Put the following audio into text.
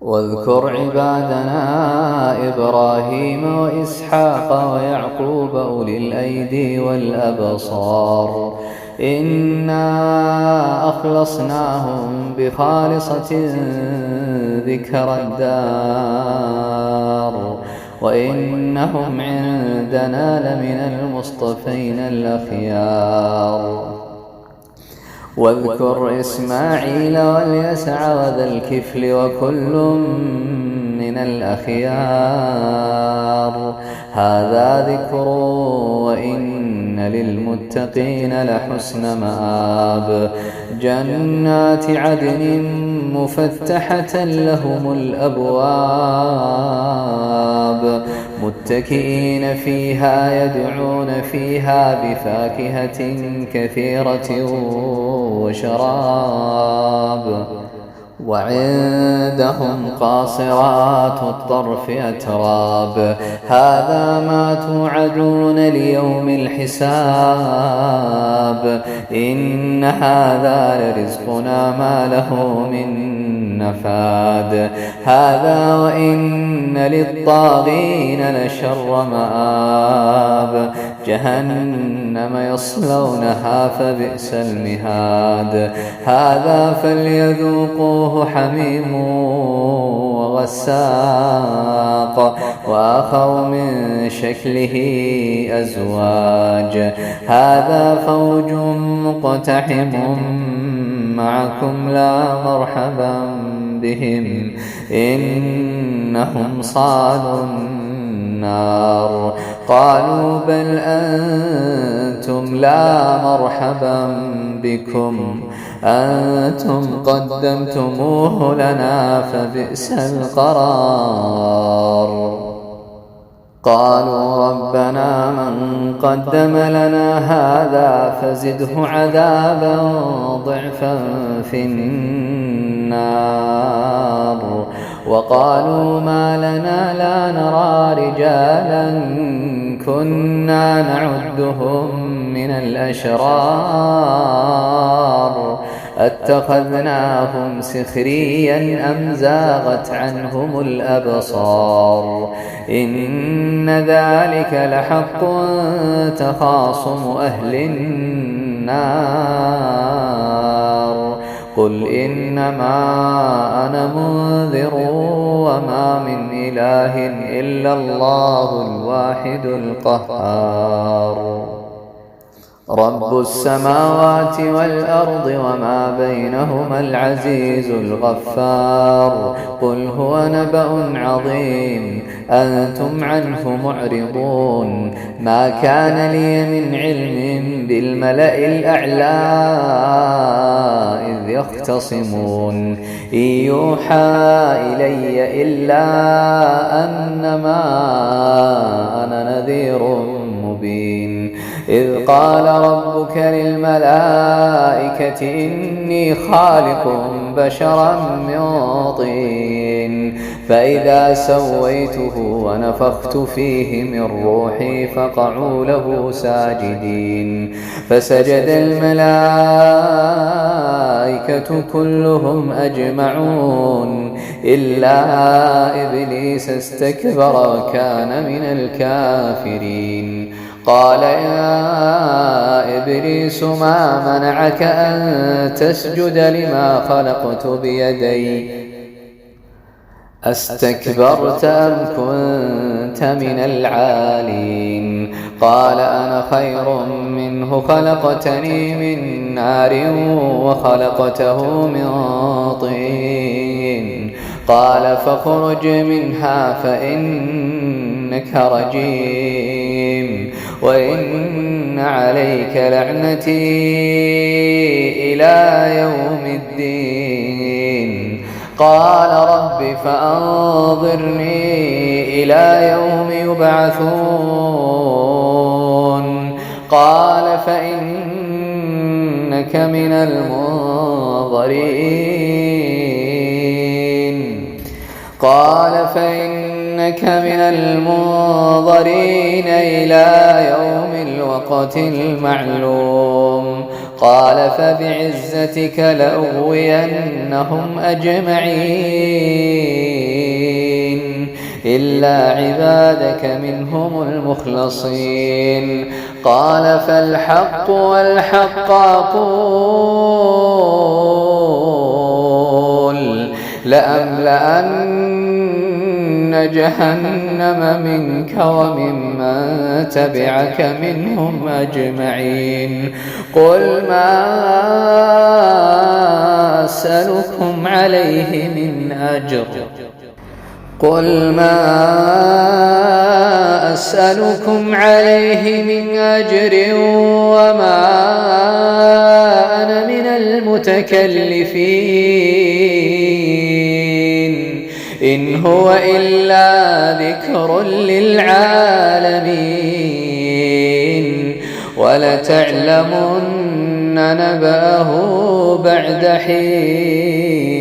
واذكر عبادنا إبراهيم وإسحاق ويعقوب أولي الأيدي والأبصار إنا أخلصناهم بخالصة ذكر الدار وإنهم عندنا لمن المصطفين الأخيار. واذكر إسماعيل واليسع وذا الكفل وكل من الأخيار هذا ذكر وإن للمتقين لحسن مآب جنات عدن مفتحة لهم الأبواب متكئين فيها يدعون فيها بفاكهة كثيرة وشراب وعندهم قاصرات الطرف أتراب هذا ما توعدون ليوم الحساب إن هذا لرزقنا ما له من نفاد هذا وإن للطاغين لشر مآب جهنم يصلونها فبئس المهاد هذا فليذوقوه حميم وغساق وآخر من شكله أزواج هذا فوج مقتحم معكم لا مرحبا بهم إنهم صالوا النار قالوا بل أنتم لا مرحبا بكم أنتم قدمتموه لنا فبئس القرار قالوا ربنا من قدم لنا هذا فزده عذابا ضعفا في النار وقالوا ما لنا لا نرى رجالا كنا نعدهم من الأشرار اتخذناهم سخريا أم زاغت عنهم الأبصار إن ذلك لحق تخاصم أهل النار قل إنما أنا منذر وما من إله إلا الله الواحد القهار رب السماوات والأرض وما بينهما العزيز الغفار قل هو نبأ عظيم أنتم عنه معرضون ما كان لي من علم بالملأ الأعلى إذ يختصمون إن يوحى إلي إلا أنما أنا نذير مبين إذ قال ربك للملائكة إني خالق بشرا من طين فإذا سويته ونفخت فيه من روحي فقعوا له ساجدين فسجد الملائكة كلهم أجمعون إلا إبليس استكبر وكان من الكافرين قال يا إبليس ما منعك أن تسجد لما خلقت بيدي أستكبرت أم كنت من العالين قال أنا خير منه خلقتني من نار وخلقته من طين قال فاخرج منها فإنك رجيم وإن عليك لعنتي إلى يوم الدين قال رب فأنظرني إلى يوم يبعثون قال فإنك من المنظرين إلى يوم الوقت المعلوم قال فبعزتك لأغوينهم أجمعين إلا عبادك منهم المخلصين قال فالحق والحق أقول لأملأن جهنم منك وممن تبعك منهم أجمعين قل ما أسألكم عليه من أجر وما أنا من المتكلفين إن هو إلا ذكر للعالمين ولتعلمن نبأه بعد حين